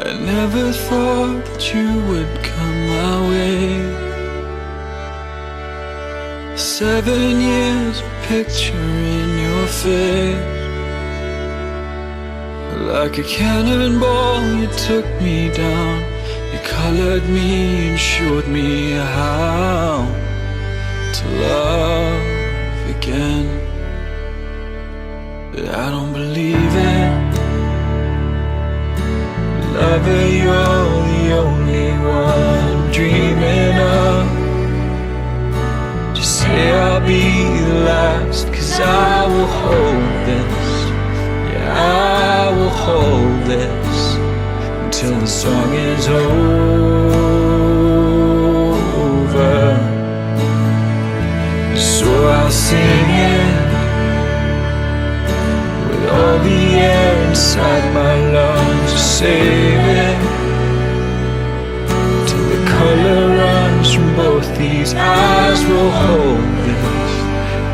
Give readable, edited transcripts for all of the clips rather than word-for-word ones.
I never thought that you would come my way. 7 years, picture in your face. Like a cannonball, you took me down. You colored me and showed me how to love again. But I don't believe it. Lover, you're the only one I'm dreaming of. Just say I'll be the last, 'cause I will hold this. Yeah, I will hold this until the song is over. So I'll sing it with all the air inside my lungs. Save it till the color runs from both these eyes. We'll hold this,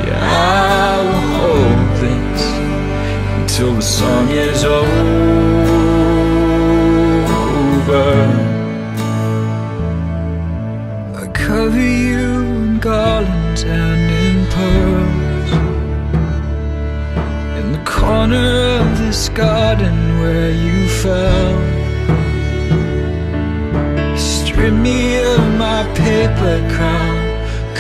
yeah, I will hold this until the song is over. I cover you in garlands and in pearls, in the corner of this garden where you fell. Strip me of my paper crown,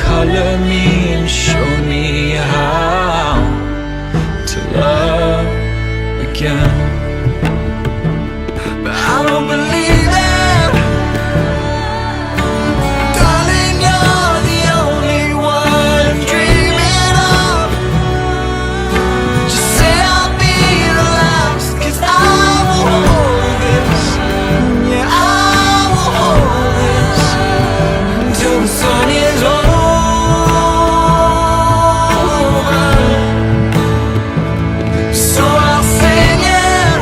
color me and show me how to love again. But I don't believe it. Darling, you're the only one I'm dreaming of. Just say I'll be the last, 'cause I will hold this. Yeah, I will hold this until the sun is over. So I'll sing it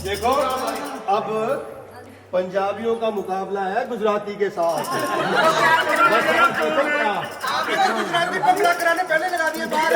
देखो अब पंजाबियों का मुकाबला है गुजराती के साथ। गुजराती पंजाब कराने पहले लगा दिए बाहर।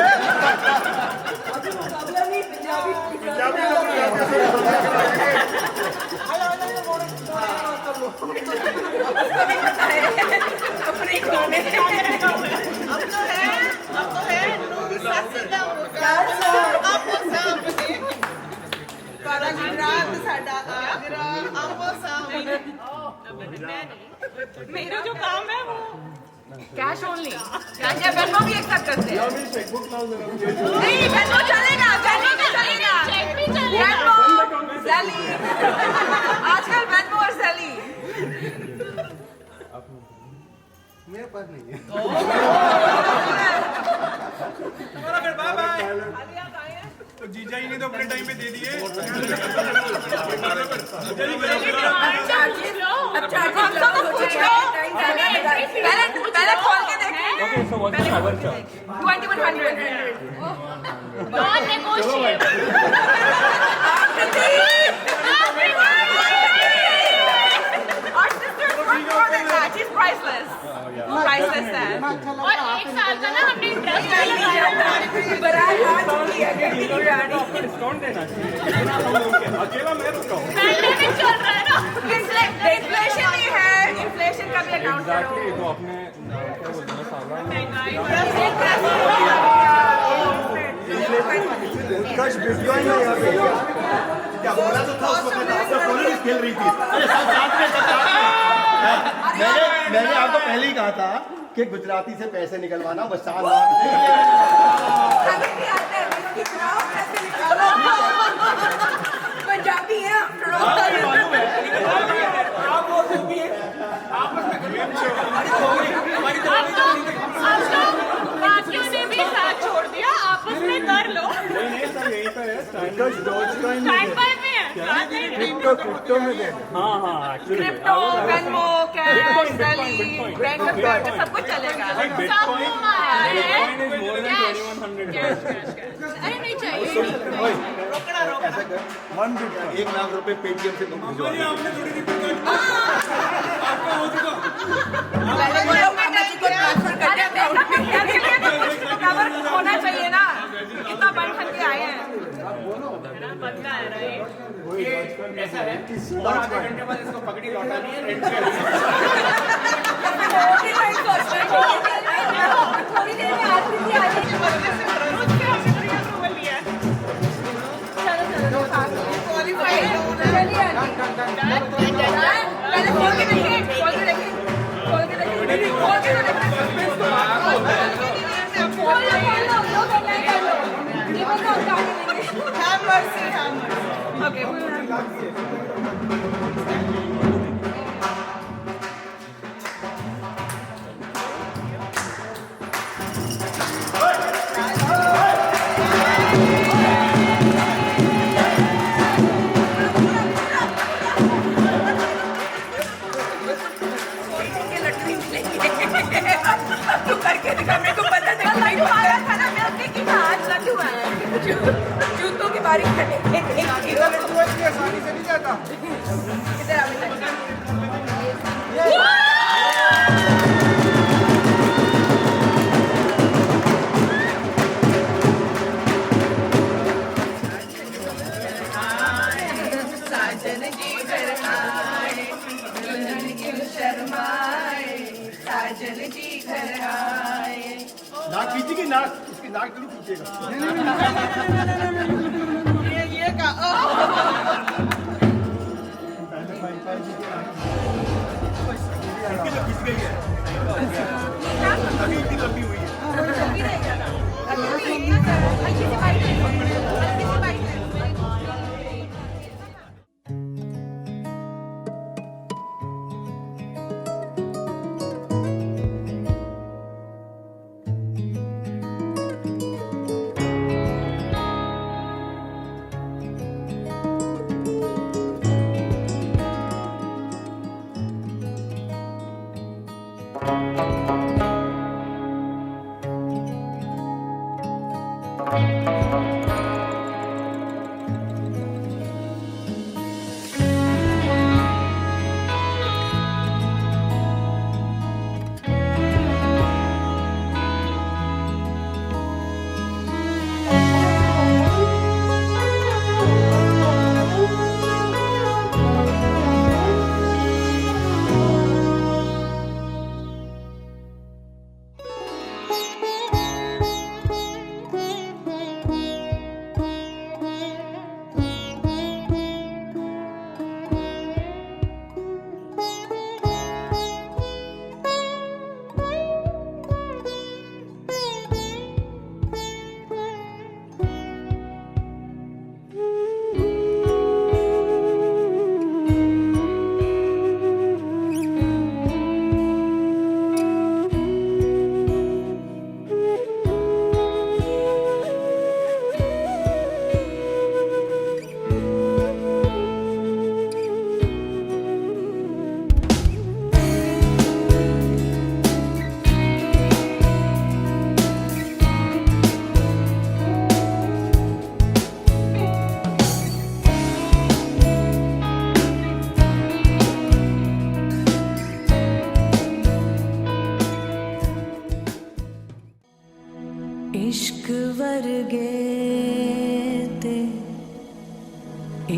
मेरा जो काम है वो कैश ओनली। या वेनमो भी एक्सेप्ट करते हैं। नहीं वेनमो चलेगा, चलेगा। वेनमो, सैली। आजकल वेनमो और सैली। मेरे पास नहीं है। हमारा फिर बाय बाय। तो जीजा ही ने तो अपने टाइम पे दे दिए। पहले खोल के देखें। Okay, so what's the cover charge? 2100। Non negotiable. Our sister's worth more than that. She's priceless. Priceless है। और एक साल का ना हमने इंटरेस्ट भी लगाया था। डिस्काउंट देना चाहिए। अकेला मैं रुका हूँ। पैंडेमिक चल रहा है ना। इन्फ्लेशन नहीं है, इन्फ्लेशन का भी अकाउंट करो। Exactly, तो आपने क्या बोलते हैं सावधान। उत्कर्ष बिटकॉइन में यहाँ पे क्या बोला तो था उसको, आपको पॉलिटिक्स खेल रही थी। अरे सब साथ में। मैंने आपको पहले ही कहा था कि गुजराती से पैसे निकलवाना बस 4 लाख। पंजाबी है बाकियों ने भी साथ छोड़ दिया, आपस में कर लो। यही पे है स्टैंड बाय में है। क्रिप्टो में दे। हाँ हाँ एक्चुअली क्रिप्टो, वेनमो, कैश, सैली, बैंक अकाउंट सब कुछ चलेगा। सबको मारा है। Bitcoin is more than cash 2100। अरे नहीं चाहिए। 1 लाख रुपए पेटीएम से तुम भिजवा दो। पहले बोलो मामा जी को ट्रांसफर कर दे। किसी को कवर होना चाहिए ना, कितना बन खन के आए हैं। बनता है राइट। ऐसा है और आधे घंटे बाद इसको पकड़ी लौटानी है रेंट पे। थोड़ी देर में आरती भी आ जाएगी। क्वालिफाइड चलिए पहले खोल के देखिए, खोल के देखिए, खोल के देखिए, खोल के देखिए। खोल लो, जो करना है कर लो। जीवन का उतार देंगे। Have mercy, have mercy. Okay. तू करके दिखा, मेरे को पता था। लाइट मारा था ना, मैं अपने की हाथ लगे हुए हैं। जूतों की बारी खड़े। आसानी से नहीं जाता। इधर आ बेटा। साजन जी घर आए, दुल्हन क्यों शर्माए, साजन जी घर आए। नाक खींचेगी, नाक उसकी नाक जरूर खींचेगा। ये का खींच गई है अभी इतनी लंबी हुई है।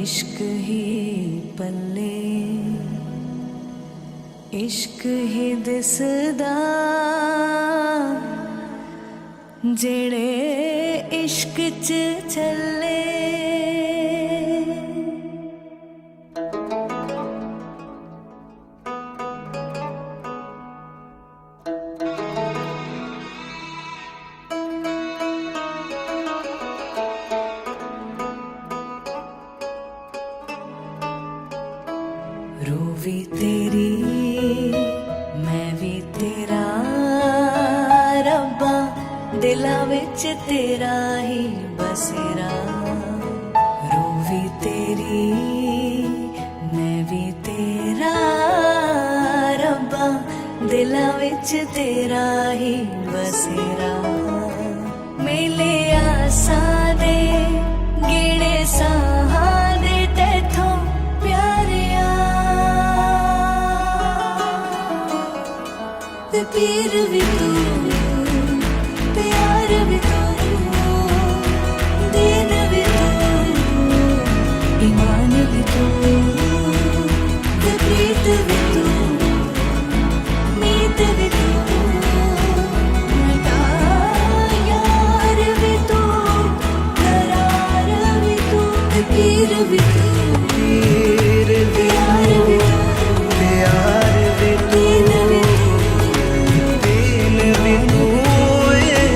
इश्क ही पल्ले इश्क ही दिसदा जेड़े इश्क च चले रूवी तेरी मैं भी तेरा रब्बा दिला विच तेरा ही बसेरा रूवी तेरी मैं भी तेरा रब्बा दिला विच तेरा ही बसेरा मेले आसा दे गिणे साहा दे तेथों प्यारिया ते पीर भी तू प्यार भी तू दीन भी तू ईमान भी तू ते प्रीत भी तू मीत भी तू मेरा यार भी तू करार भी तू ते पीर भी तू प्यार भी तू प्यार भी तू दीन भी तू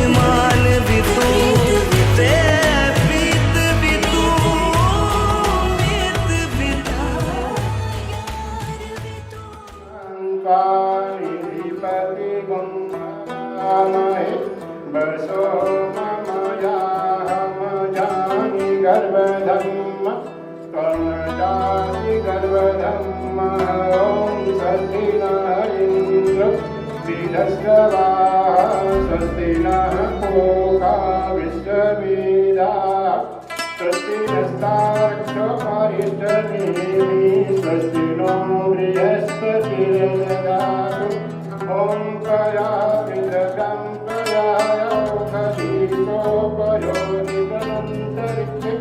ईमान भी तू ते प्रीत भी तू मीत भी तू यार भी तू बसो मम याम जानी गर्भधम्म त्वं जाति गर्भधम्म ॐ स्वस्ति नः इन्द्र विधस्रवाः स्वस्ति नः पूषा विश्ववेदाः स्वस्ति नस्तार्क्ष्यो अरिष्टनेमिः स्वस्ति नो बृहस्पतिर्दधातु ॐ पराविदकं परायोगशीतो पयोनिवनन्तरिक्षे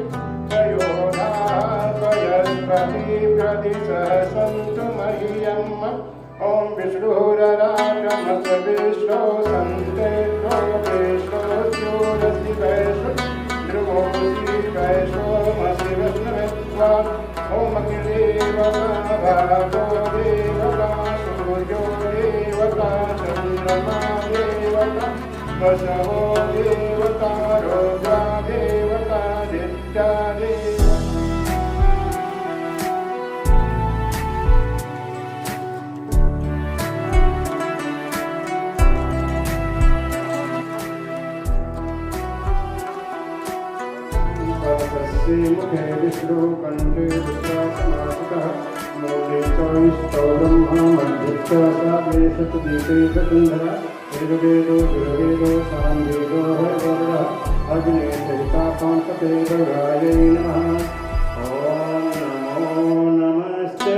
पयोनापयस्पति प्रदिशः सन्तु मह्यम् ॐ विष्णुरराजमस विष्णो सन्तेषो वेषो स्योरसि वैषो ध्रुवोऽसि वैषोमसि विष्णुमित्वा ॐ अग्निदेवता भागो देवता सूर्यो देवता चन्द्रमा देवता वसवो देवता रोजा देवता दित्या देवता मुखे विष्णु कंठे विश्वासनाशितः मूले चौस्तौ ब्रह्मा मध्ये च साग्रे सतदीपे वसुन्धरा ऋग्वेदो ऋग्वेदो सामवेदो हरिवरः अग्ने सरिताकान्तते गौरायै नमः ॐ नमो नमस्ते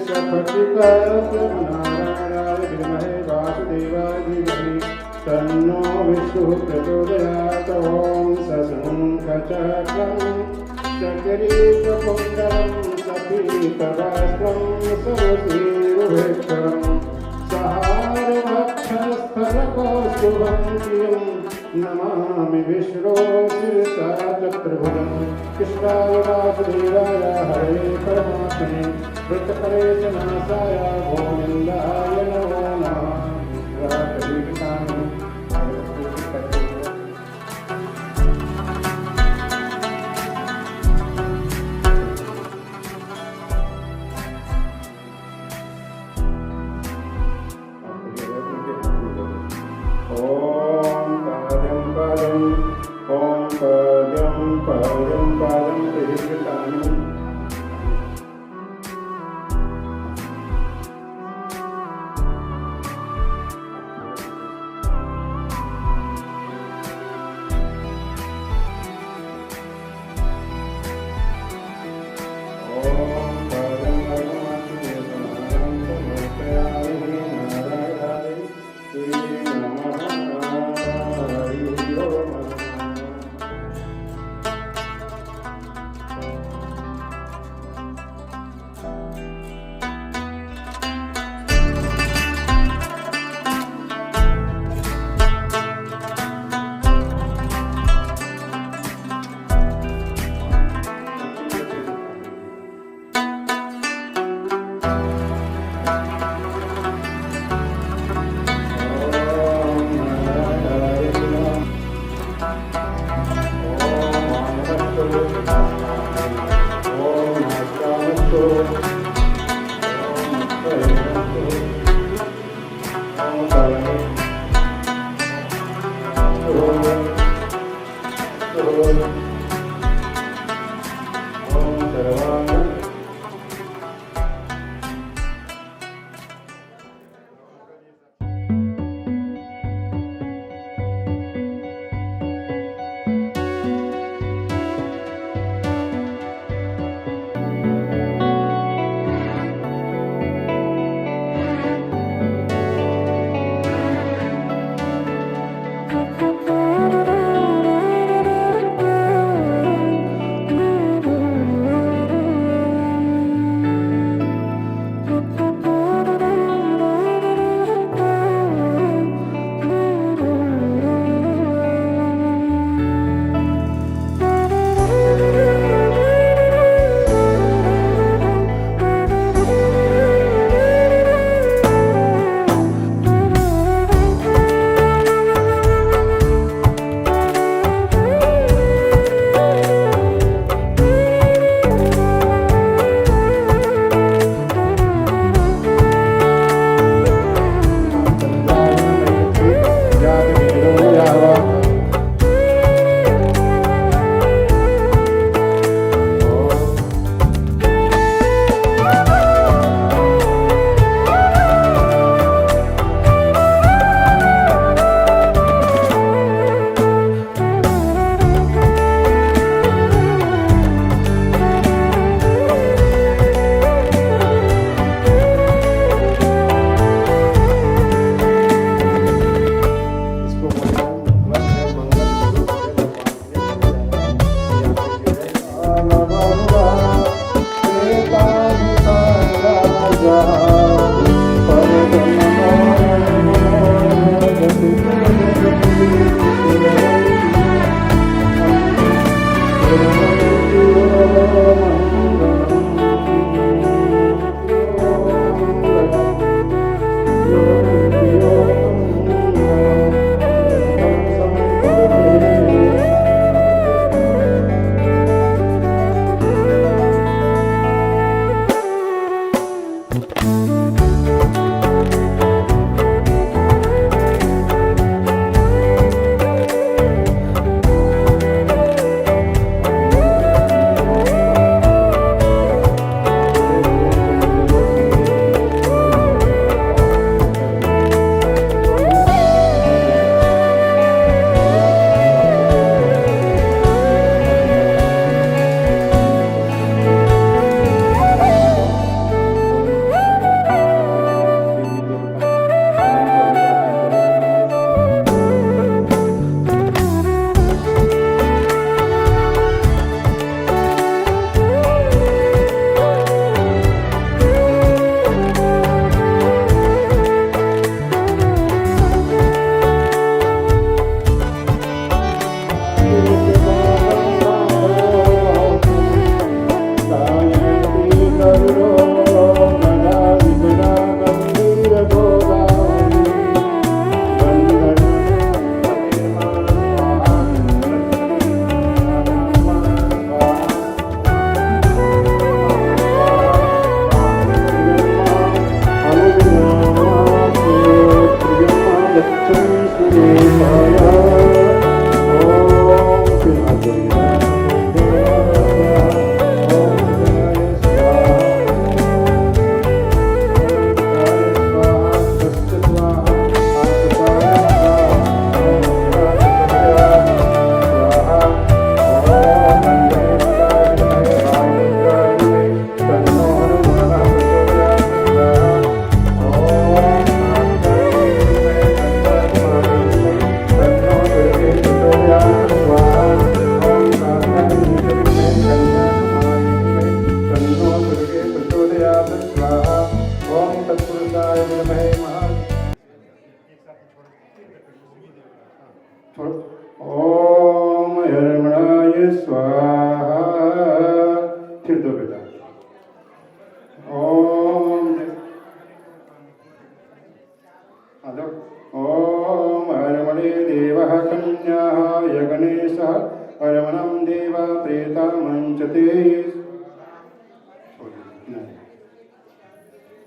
सपतिकल्पनारायणाय विद्महे वासुदेवाय धीमहि तन्नो विष्णुः प्रचोदयात् ॐ सशङ्खचक्रं चक्रीककुण्डलं सपीतवस्त्रं सरसीरुहेक्षरं सहारवक्षस्थलकौस्तुभं प्रियं नमामि विष्णो शिरसा चक्रभुजं कृष्णाय वासुदेवाय हरे परमात्मने वृत्तपरेशनाशाय गोविन्दाय नमो नमः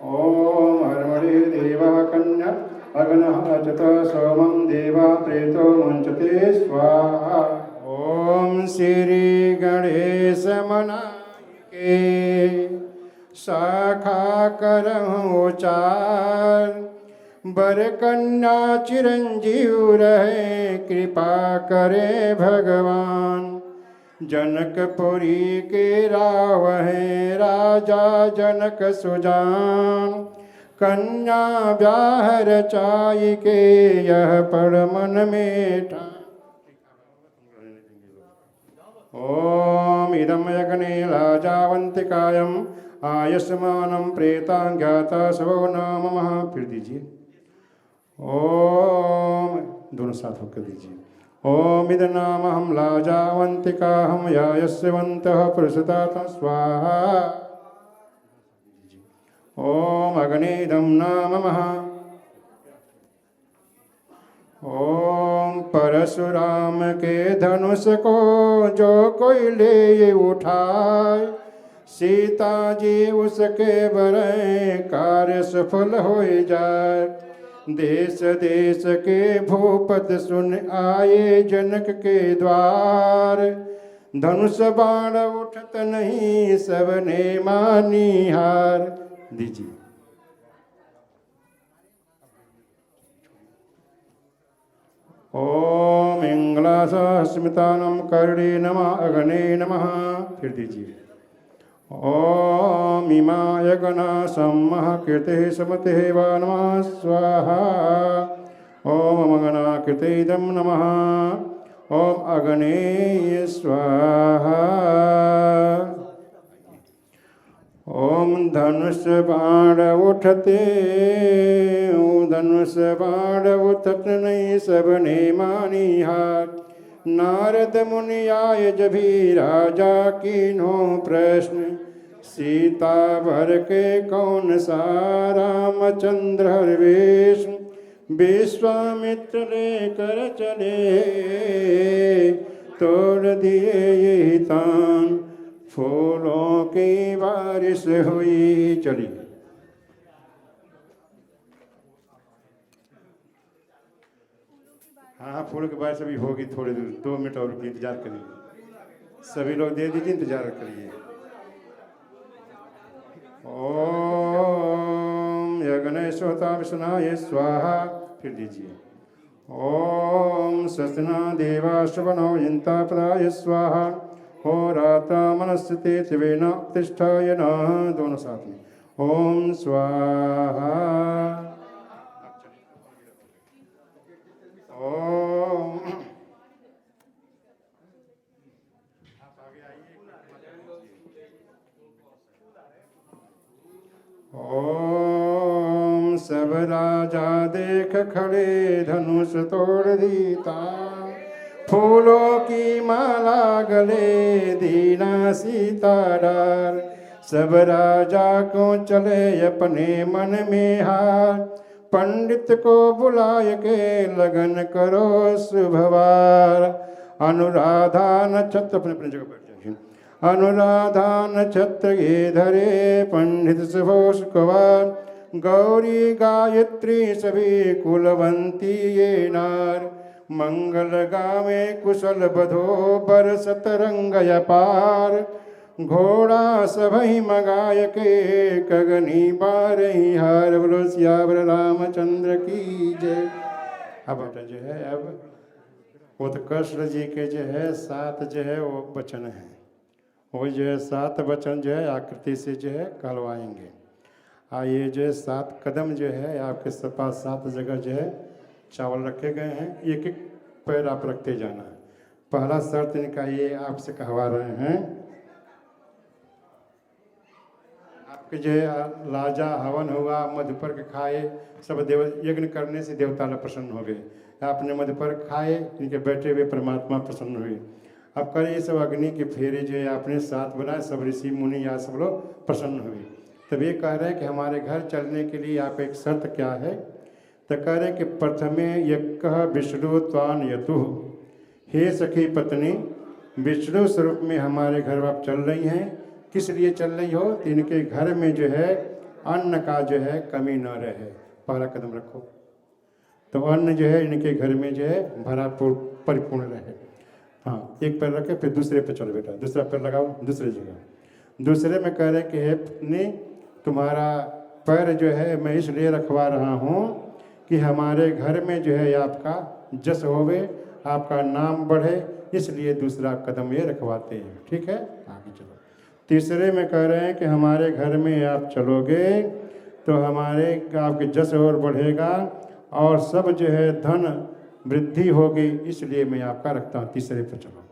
ओम हरमणे देवा कन्या अग्नः अचत सोमं देवा प्रेतो मुञ्चते स्वाहा। ओम श्री गणेश मनायके शाखा करहु उचार बर कन्या चिरंजीव रहे कृपा करे भगवान। जनकपुरी के रावहे राजा जनक सुजान कन्या ब्याह रचाई के यह पढ़ मन में ठान। ओम इदम यज्ञे लाजावंतिकायम आयुष्मानं प्रेतांज्ञाता सबो नाम महा। फिर दीजिए ओम, दोनों साथ होकर दीजिए। ओम इदनामहं लाजावंतिकाहं यायस्यवन्तः पुरुषतात स्वाहा। ओम अग्नेदं नाम महा। ओम परशुराम के धनुष को जो कोई ले उठाए सीता जी उसके बरए कार्य सफल हो जाए। देश देश के भूपत सुन आए जनक के द्वार धनुष बाण उठत नहीं सबने मानी हार। दीजिए ओम इंग्लासस्मितानं कर्णे नमः अग्ने नमः। फिर दीजिए ओम इमाय गणा सम्मः कीर्तिः समतिः वा नमः स्वाहा। ओम अमगना कीर्तिदं नमः। ओम अग्ने स्वाहा। ओम धनुष बाण उठते धनुष बाण उठत नहीं सबने मानी हार। नारद मुनि आए जभी राजा कीन्हो प्रश्न सीता भर के कौन सा रामचंद्र हरवेश। विश्वामित्र लेकर चले तोड़ दिए यही तान फूलों की बारिश हुई। चलिए हाँ फूलों की बारिश अभी होगी थोड़ी देर 2 मिनट और इंतजार करिए। सभी लोग दे दीजिए इंतजार करिए। ओम यज्ञेश्वता विष्णाय स्वाहा। फिर दीजिए ओम स्वस्तिना देवा श्रवणो यंता पदाय स्वाहा। होरात्रा मनस्ते शिवेन प्रतिष्ठाय नमः। दोनों साथ में ओम स्वाहा। ओम ओम सब राजा देख खड़े धनुष तोड़ दीता फूलों की माला गले दीना सीता डार। सब राजा को चले अपने मन में हार पंडित को बुलाए के लगन करो शुभवार। अनुराधा नक्षत्र अपने अपने जगह बैठ जाइए। अनुराधा नक्षत्र ये धरे पंडित सुभोष कुमार। गौरी गायत्री सभी कुलवंती ये नार। मंगल गावे कुशल बधो बरसत रंग अपार। घोड़ा सभई मगाय के कगनी बारही हार। बोलो सियावर रामचंद्र की जय। अब जो है अब उत्कर्ष जी के जो है 7 जो है वो वचन है। वो जो है 7 वचन जो है आकृति से जो है कहलवाएंगे। ये जो है 7 कदम जो है आपके पास 7 जगह जो है चावल रखे गए हैं। एक एक पैर आप रखते जाना है। पहला शर्त इनका ये आपसे कहवा रहे हैं आपके जो है लाजा हवन हुआ मधुपर्क खाए सब देव यज्ञ करने से देवता लोग प्रसन्न हो गए। आपने मधुपर्क खाए इनके बैठे हुए परमात्मा प्रसन्न हुए। अब करें ये सब अग्नि के फेरे जो है आपने 7 बनाए सब ऋषि मुनि या सब लोग प्रसन्न हुए। तब ये कह रहे हैं कि हमारे घर चलने के लिए आप एक शर्त क्या है। तो कह रहे कि प्रथमे यज्ञ विष्णु त्वान यतु। हे सखी पत्नी विष्णु स्वरूप में हमारे घर आप चल रही हैं किस लिए चल रही हो? तो इनके घर में जो है अन्न का जो है कमी न रहे। पहला कदम रखो तो अन्न जो है इनके घर में जो है भरा परिपूर्ण रहे। हाँ, एक पैर रखे फिर दूसरे पे चलो बेटा, दूसरा पैर लगाओ दूसरी जगह। दूसरे में कह रहे कि हे पत्नी, तुम्हारा पैर जो है मैं इसलिए रखवा रहा हूँ कि हमारे घर में जो है आपका जस होवे, आपका नाम बढ़े, इसलिए दूसरा कदम ये रखवाते हैं। ठीक है, आगे चलो। तीसरे में कह रहे हैं कि हमारे घर में आप चलोगे तो हमारे आपके जस और बढ़ेगा और सब जो है धन वृद्धि होगी, इसलिए मैं आपका रखता हूँ। तीसरे पर चलो।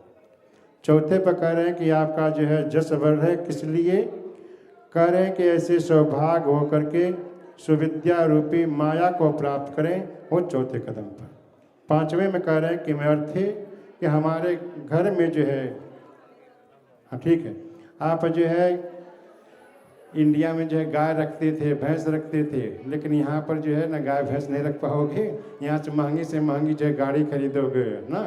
चौथे पर कह रहे हैं कि आपका जो है जस बढ़े, किस लिए? कह रहे हैं कि ऐसे सौभाग्य होकर के सुविद्या रूपी माया को प्राप्त करें, वो चौथे कदम पर। पांचवें में कह रहे हैं कि मैं अर्थे कि हमारे घर में जो है, हाँ ठीक है, आप जो है इंडिया में जो है गाय रखते थे, भैंस रखते थे, लेकिन यहाँ पर जो है ना गाय भैंस नहीं रख पाओगे। यहाँ से महंगी जो है गाड़ी खरीदोगे ना,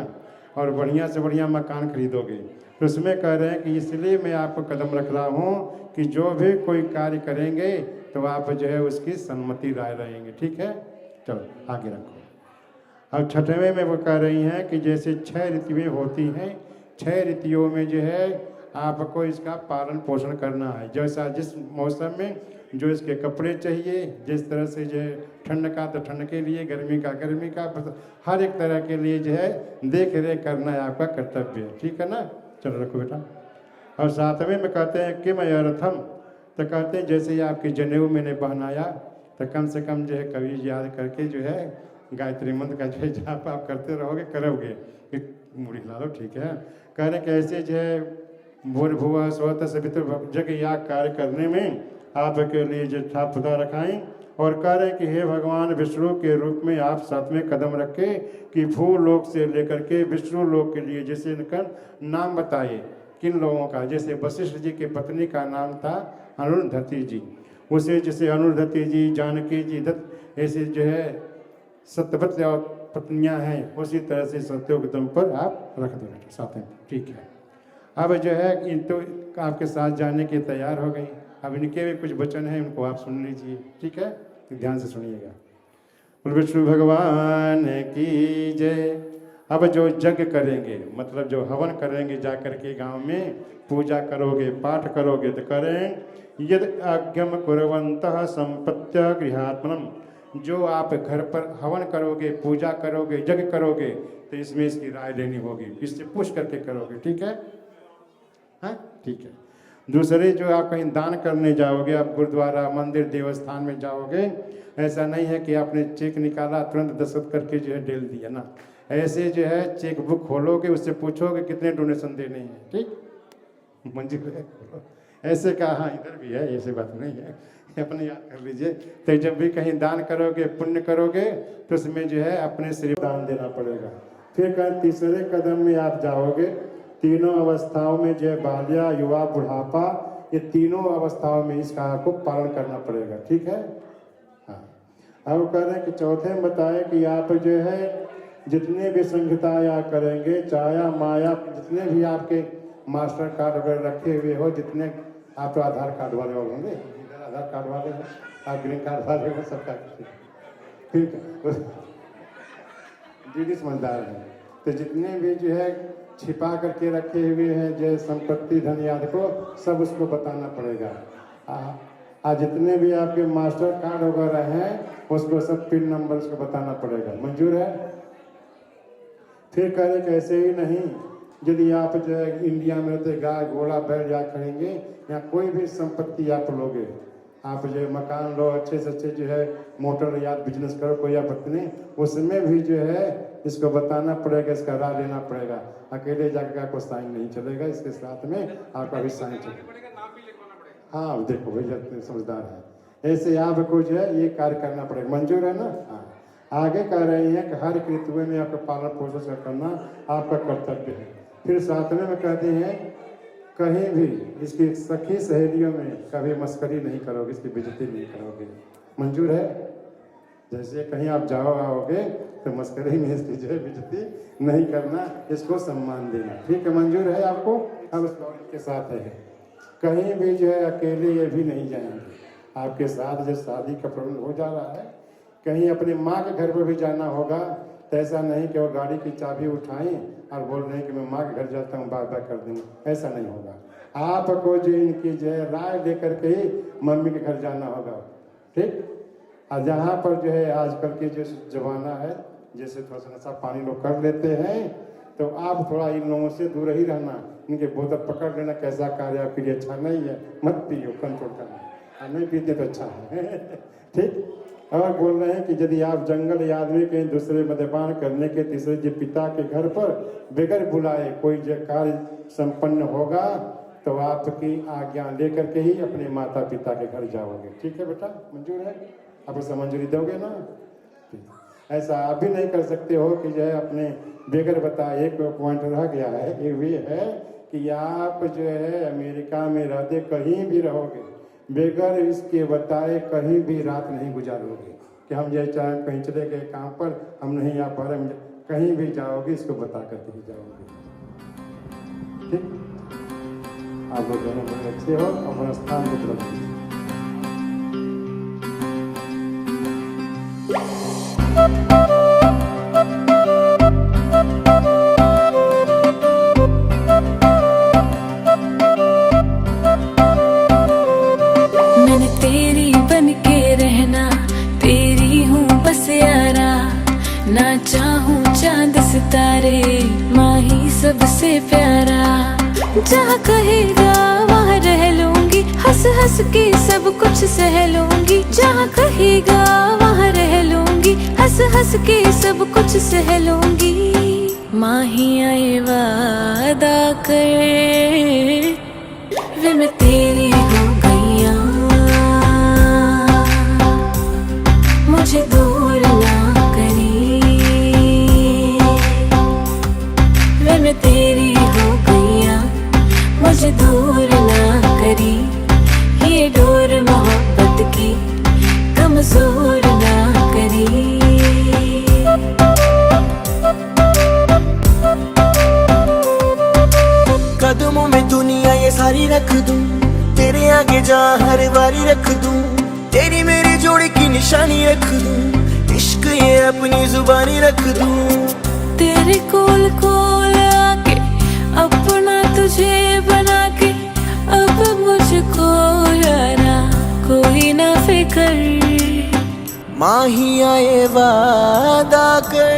और बढ़िया से बढ़िया मकान खरीदोगे। तो उसमें कह रहे हैं कि इसलिए मैं आपको कदम रख रहा हूँ कि जो भी कोई कार्य करेंगे तो आप जो है उसकी सम्मति राय रहेंगे। ठीक है, चलो आगे रखो। अब छठवें में वो कह रही हैं कि जैसे 6 ऋतुएं होती हैं, 6 ऋतुओं में जो है आपको इसका पालन पोषण करना है। जैसा जिस मौसम में जो इसके कपड़े चाहिए, जिस तरह से जो है ठंड का तो ठंड के लिए, गर्मी का गर्मी का, हर एक तरह के लिए जो है देख रेख करना है आपका कर्तव्य है। ठीक है ना, चलो रखो बेटा। और 7वें में कहते हैं कि मैं अर्थम, तो कहते हैं जैसे आपकी जनेऊ मैंने पहनाया तो कम से कम जो है कभी याद करके जो है गायत्री मंत्र का जो है जाप आप करते रहोगे, करोगे, मुड़ी ला लो। ठीक है, कह रहे कैसे जो है भूर्भुवः स्वतः सवितुर्भुवः जग याग कार्य करने में आपके लिए जो खुदा रखाएं। और कह रहे कि हे भगवान विष्णु के रूप में आप 7वें कदम रखे कि भूलोक से लेकर के विष्णु लोक के लिए, जैसे इनका नाम बताए किन लोगों का, जैसे वशिष्ठ जी की पत्नी का नाम था अरुंधति जी, उसे जैसे अरुंधति जी, जानकी जी, दत्त, ऐसे जो है सत्यवत पत्नियां हैं, उसी तरह से 7वें कदम पर आप रख दो बेटा 7वें। ठीक है, अब जो है इन तो आपके साथ जाने की तैयार हो गई। अब इनके भी कुछ वचन हैं, उनको आप सुन लीजिए। ठीक है, तो ध्यान से सुनिएगा। बोल विष्णु भगवान की जय। अब जो यज्ञ करेंगे, मतलब जो हवन करेंगे, जा करके गांव में पूजा करोगे, पाठ करोगे, तो करें यद आज्ञम कुर्वन्तः संपत्त्य गृहात्मनम। जो आप घर पर हवन करोगे, पूजा करोगे, यज्ञ करोगे, तो इसमें इसकी राय लेनी होगी, इससे पूछ करके करोगे। ठीक है, हाँ ठीक है। दूसरे जो आप कहीं दान करने जाओगे, आप गुरुद्वारा, मंदिर, देवस्थान में जाओगे, ऐसा नहीं है कि आपने चेक निकाला तुरंत दस्तखत करके जो है डेल दिया ना। ऐसे जो है चेक बुक खोलोगे, उससे पूछोगे कितने डोनेशन देने हैं। ठीक, मंजूर है? ऐसे कहा, हाँ इधर भी है, ऐसे बात नहीं है, अपने याद कर लीजिए। तो जब भी कहीं दान करोगे, पुण्य करोगे, तो उसमें जो है अपने शरीर दान देना पड़ेगा। फिर तीसरे कदम में आप जाओगे, तीनों अवस्थाओं में जो है बाल्या, युवा, बुढ़ापा, ये तीनों अवस्थाओं में इसका आपको पालन करना पड़ेगा। ठीक है, हाँ। अब कह रहे हैं कि चौथे में बताए कि आप जो है जितने भी संहिताया करेंगे, चाया माया, जितने भी आपके मास्टर कार्ड वगैरह रखे हुए हो, जितने आप तो आधार कार्ड वाले होंगे, इधर आधार कार्ड वाले हो, आप ग्रीन कार्ड वाले हो, सबका ठीक है, दीदी समझदार है। तो जितने भी जो है छिपा करके रखे हुए हैं जो संपत्ति, धन आदि को, सब उसको बताना पड़ेगा। जितने भी आपके मास्टर कार्ड वगैरह हैं, उसको सब पिन नंबर उसको बताना पड़ेगा। मंजूर है? फिर कह रहे कैसे ही नहीं, यदि आप जो है इंडिया में रहते, गाय घोड़ा बैल या करेंगे, या कोई भी संपत्ति आप लोगे, आप जो है मकान लो, अच्छे से अच्छे जो है मोटर या बिजनेस करो, कोई आपत्ति नहीं, उसमें भी जो है इसको बताना पड़ेगा, इसका राय लेना पड़ेगा। अकेले जाकर आपको साइन नहीं चलेगा, इसके साथ में आपका भी साइन चलेगा। हाँ देखो भैया समझदार है, ऐसे आपको जो है ये कार्य करना पड़ेगा। मंजूर है ना? हाँ। आगे कह रहे हैं कि हर ऋतु में आपका पालन पोषण करना आपका कर्तव्य है। फिर 7वें में कहते हैं कहीं भी इसकी सखी सहेलियों में कभी मस्करी नहीं करोगे, इसकी बेइज्जती नहीं करोगे। मंजूर है? जैसे कहीं आप जाओ आओगे तो मस्करी में इसकी जो है बेइज्जती नहीं करना, इसको सम्मान देना। ठीक है, मंजूर है आपको? अब इसके साथ है कहीं भी जो है अकेले ये भी नहीं जाएंगे। आपके साथ जो शादी का प्रबंध हो जा रहा है, कहीं अपने माँ के घर पर भी जाना होगा तो ऐसा नहीं कि वो गाड़ी की चाबी उठाएं और बोल रहे हैं कि मैं माँ के घर जाता हूँ, बाय बाय कर दूँगा, ऐसा नहीं होगा। आपको जो इनकी जो है राय लेकर के ही मम्मी के घर जाना होगा, ठीक। और जहाँ पर जो है आजकल की जो जमाना है, जैसे थोड़ा सा नशा पानी लोग कर लेते हैं, तो आप थोड़ा इन लोगों से दूर ही रहना। इनके बोतल पकड़ लेना, कैसा कार्य आपके लिए अच्छा नहीं है, मत पियो, कंट्रोल करना, और नहीं पीते तो अच्छा है ठीक। और बोल रहे हैं कि यदि आप जंगल या आदमी के दूसरे मद्यपान करने के तीसरे जो पिता के घर पर बगैर बुलाए कोई जो कार्य संपन्न होगा तो आपकी आज्ञा लेकर के ही अपने माता पिता के घर जाओगे। ठीक है बेटा, मंजूर है? आप उसे मंजूरी दोगे ना? ऐसा आप भी नहीं कर सकते हो कि जो है अपने बेगर बताए। एक पॉइंट रह गया है, एक भी है कि आप जो है अमेरिका में रहते कहीं भी रहोगे, बेगर इसके बताए कहीं भी रात नहीं गुजारोगे कि हम ये चाहे कहीं चले गए काम पर, हम नहीं आ पा रहे, कहीं भी जाओगे इसको बता करके ही जाओगे। ठीक, आप लोग दोनों बहुत अच्छे हो, अपना स्थान की तरफ दीजिए। मैंने तेरी बन के रहना, तेरी हूँ बस यारा, ना चाहूँ चांद सितारे, माँ ही सबसे प्यारा। जहाँ कहेगा वहाँ रह लूंगी, हंस हंस के सब कुछ सह लूंगी। जहाँ कहेगा वहाँ रह लूंगी, हंस हंस के सब कुछ सह लूंगी। माँ ही आए वादा कर, वे मैं तेरी हो गईया, मुझे दूर ना करी। वे मैं तेरी हो गईया, मुझे दूर ना करी। ये डोर मोहब्बत की कमजोर ना करी। कदमों में दुनिया ये सारी रख दूं, तेरे आगे जहाँ हर बारी रख दूं, तेरी मेरी जोड़ी की निशानी रख दूं, इश्क ये अपनी जुबानी रख दूं। तेरे कोल कोल आके अपना तुझे बना के, अब मुझको यारा कोई ना फिकर। माँ ही आए वादा कर,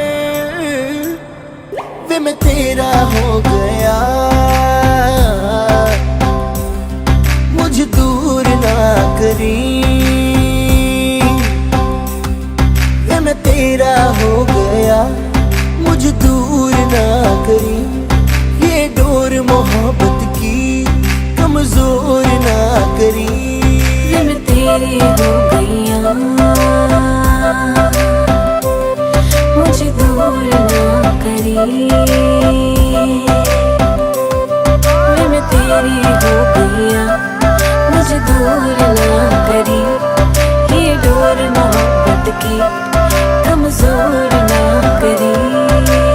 वे मैं तेरा हो गया, मुझे दूर ना करी। वे मैं तेरा हो गया, मुझे दूर ना करी। ये डोर मोहब्बत की कमजोर ना करी। वे मैं तेरी हो गईया, मुझे दूर ना करी। वे मैं तेरी हो गईया, मुझे दूर ना करी। ये डोर मोहब्बत की कमजोर ना करी।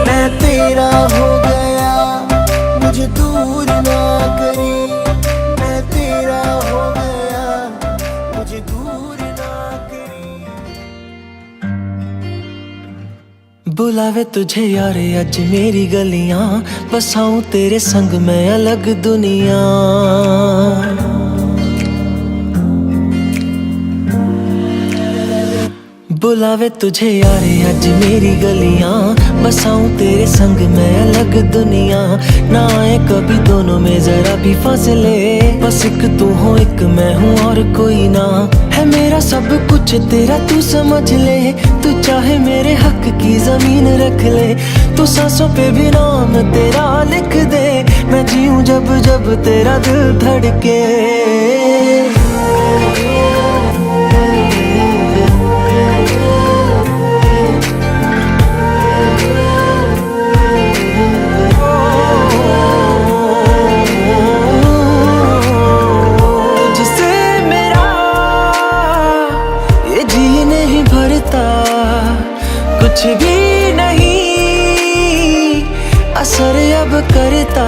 मैं तेरा हो गया, मुझे दूर ना करी। मैं तेरा हो गया, मुझे दूर ना करी। बुलावे तुझे यारे अज मेरी गलियां, बसाऊं तेरे संग मैं अलग दुनिया। बुलावे तुझे यारे अज मेरी गलियां, बसाऊं तेरे संग मैं अलग दुनिया। ना आए कभी दोनों में जरा भी फासले, बस एक तू हो एक मैं हूँ और कोई ना। है मेरा सब कुछ तेरा तू समझ ले, तू चाहे मेरे हक की जमीन रख ले। तू सांसों पे भी नाम तेरा लिख दे, मैं जीऊं जब जब तेरा दिल धड़के। कुछ भी नहीं असर अब करता,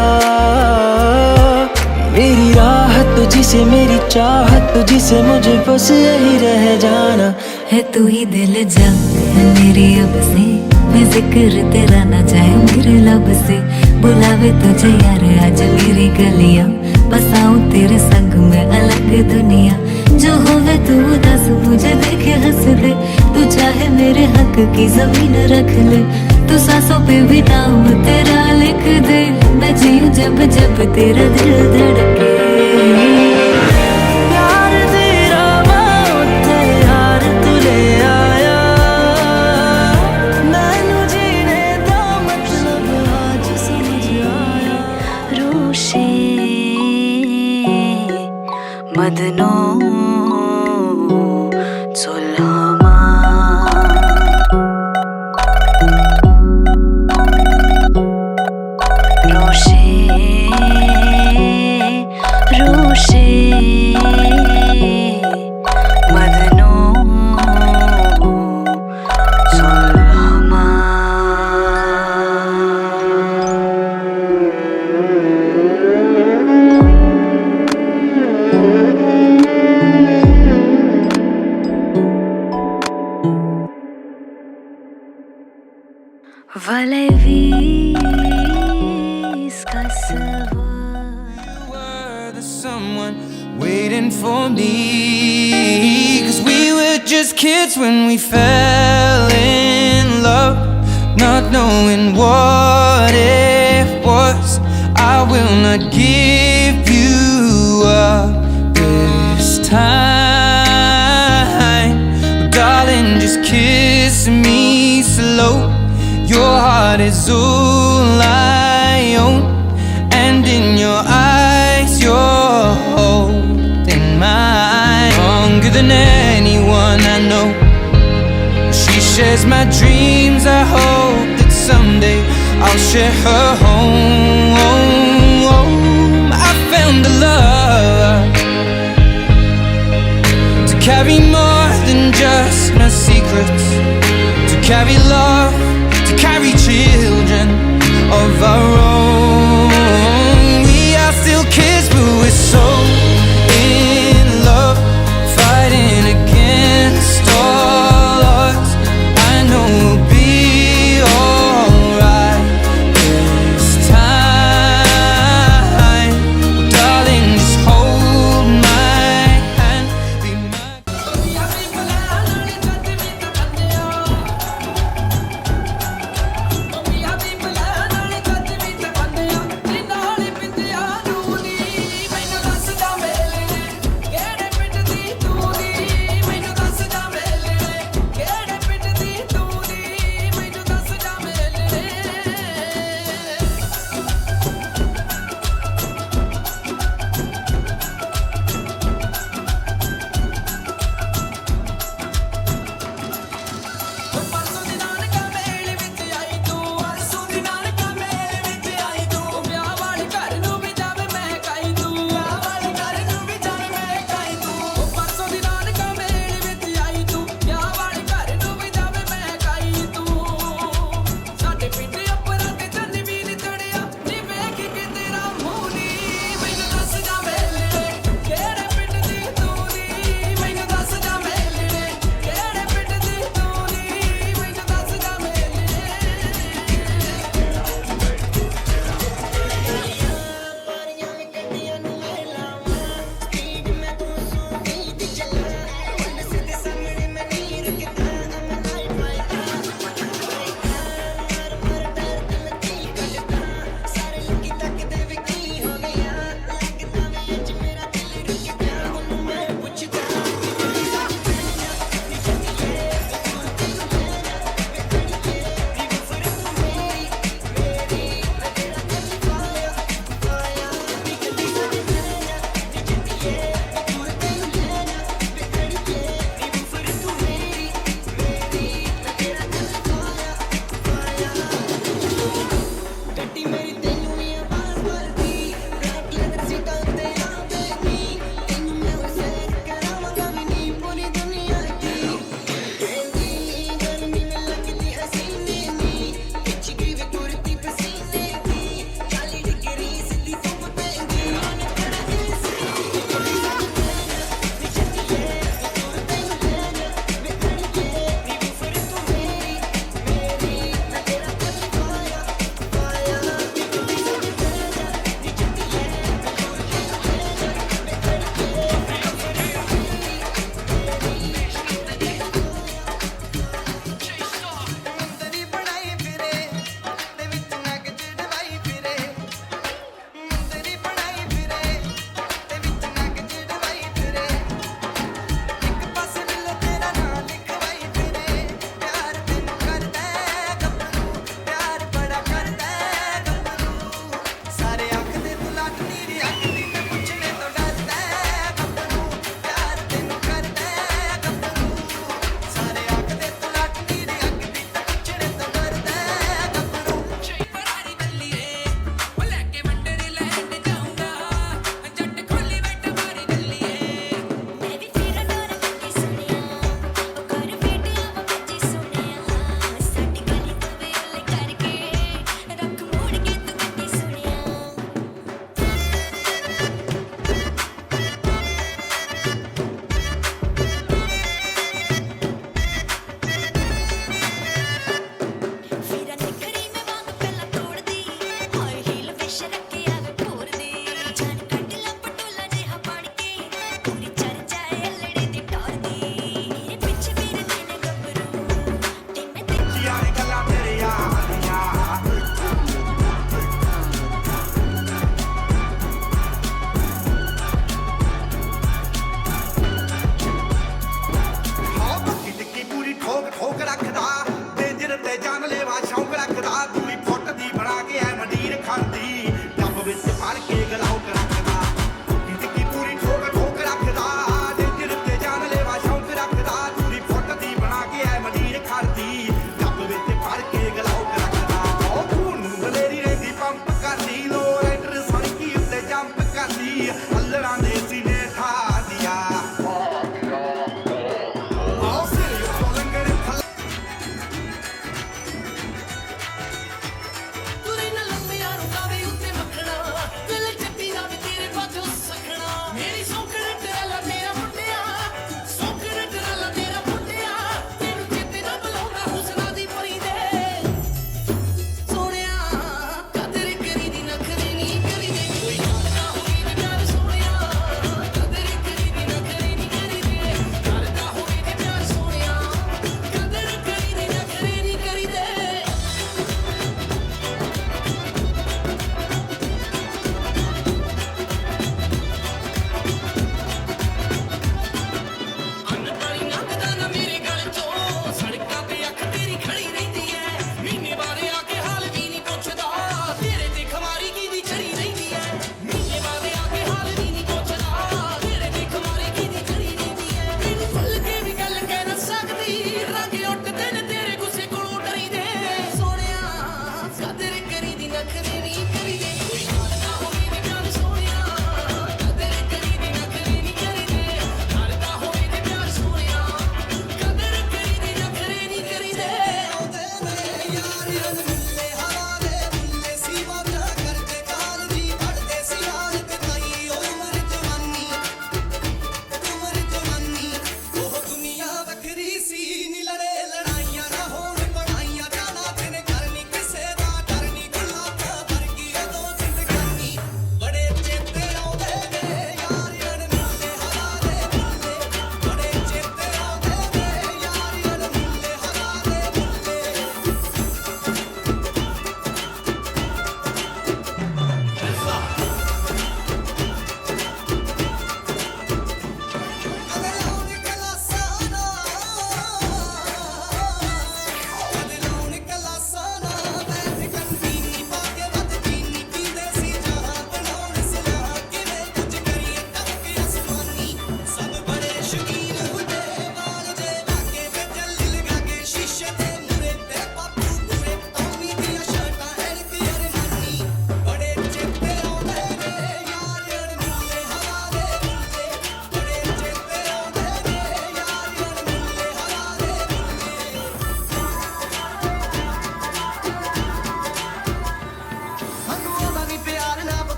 मेरी राह तुझी से, मेरी चाहत तुझी से, मुझे बस यही रह जाना है। तू ही दिल जा है मेरी अब से, मैं जिक्र तेरा ना जाए मेरे लब से। बुलावे तुझे यार आज मेरी गलियां, बसाऊं तेरे संग में अलग दुनिया। जो होवे तू दस मुझे देखे हंस दे, तू चाहे मेरे हक की जमीन रख ले। तू सांसों पे भी नाम तेरा लिख दे, मैं जीऊं जब जब तेरा दिल धड़के। प्यार तेरा बहुत यार तू ले आया, मैनू जीने दा मतलब आज समझ आया। रोशे मदनो सुलहमा, रोशे रोशे मदनो सुलहमा। Vale You were the someone waiting for me, 'cause we were just kids when we fell in love, not knowing what it was. I will not give you up this time, darling, just kiss me slow. Your heart is all I own, and in your eyes you're holding mine. Stronger than anyone I know, she shares my dreams. I hope that someday I'll share her home. I found a love to carry more than just my secrets, to carry love, to carry children of our own. We are still kids, but we're so in love, fighting against all odds. I know we'll be alright this time. Darling, just hold my hand, be my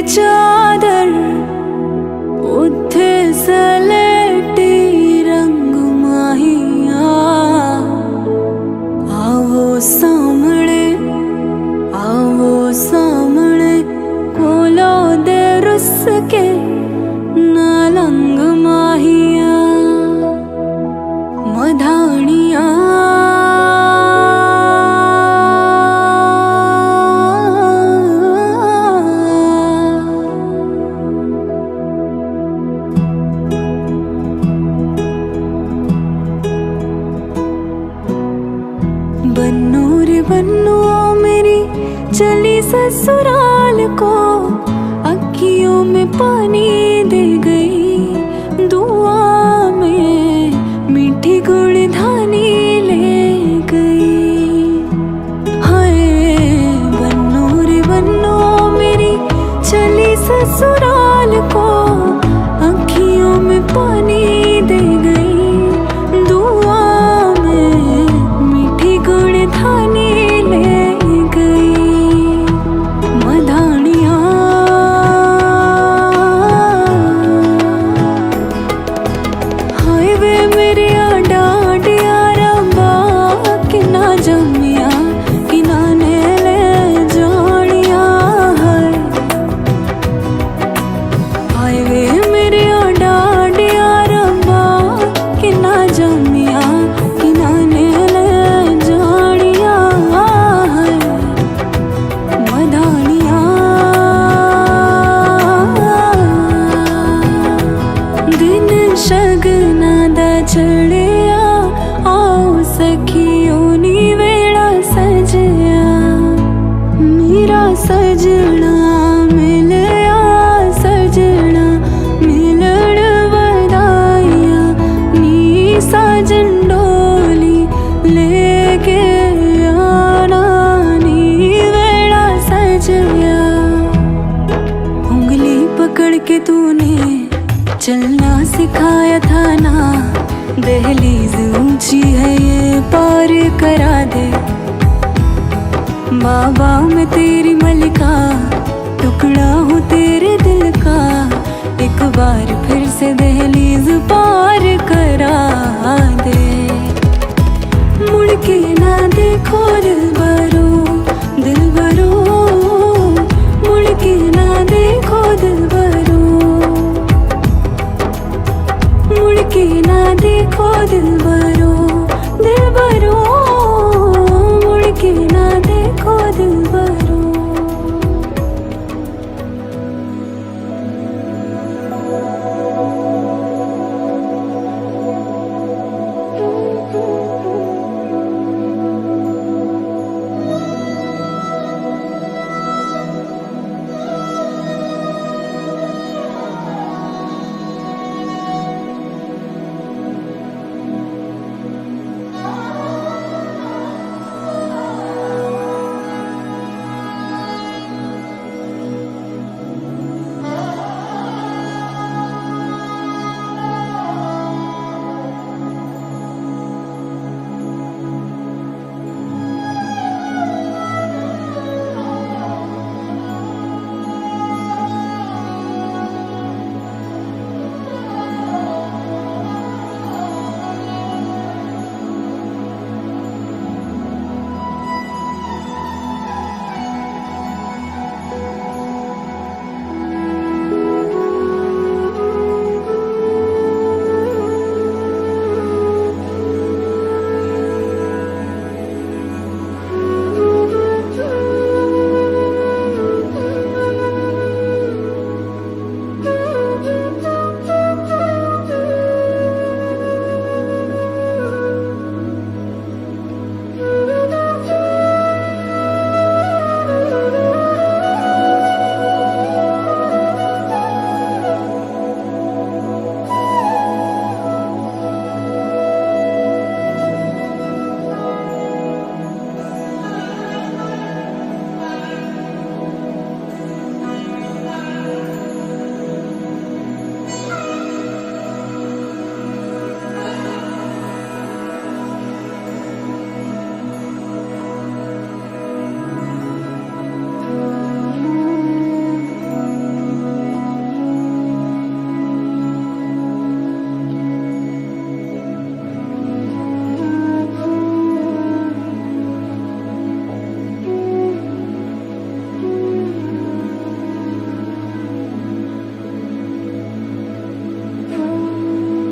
चादर उथे सलेटी रंग माहिया आवो सामने कोलो दे रुस के नालंग माहिया मधानिया बन्नो रे बन्नो मेरी चली ससुराल को अखियों में पानी दे गई दुआ में मीठी गुड़धानी ले गई। हाय बन्नो रे बन्नो मेरी चली ससुराल को अखियों में पानी दे गई दुआ में मीठी गुड़धानी ले गई। मधानिया हाय वे मेरे डाडिया रंबा कि ना जमिया कि ना ने ले जानिया हाय वे मेरे डाडिया रंबा कि ना जमिया कि ना ने ले जानिया मधानिया दिन शगना दा चढ़िया आओ सखियों नी वेड़ा सजया मेरा सजना मिलया सजना मिलण वदाइया नी साजन डोली लेके आना नी वेड़ा सजया उंगली पकड़ के तूने चलना सिखाया था ना दहलीज ऊंची है ये पार करा दे बाबा मैं तेरी मलिका टुकड़ा हूँ तेरे दिल का एक बार फिर से दहलीज पार करा दे मुड़ के ना देखो दिल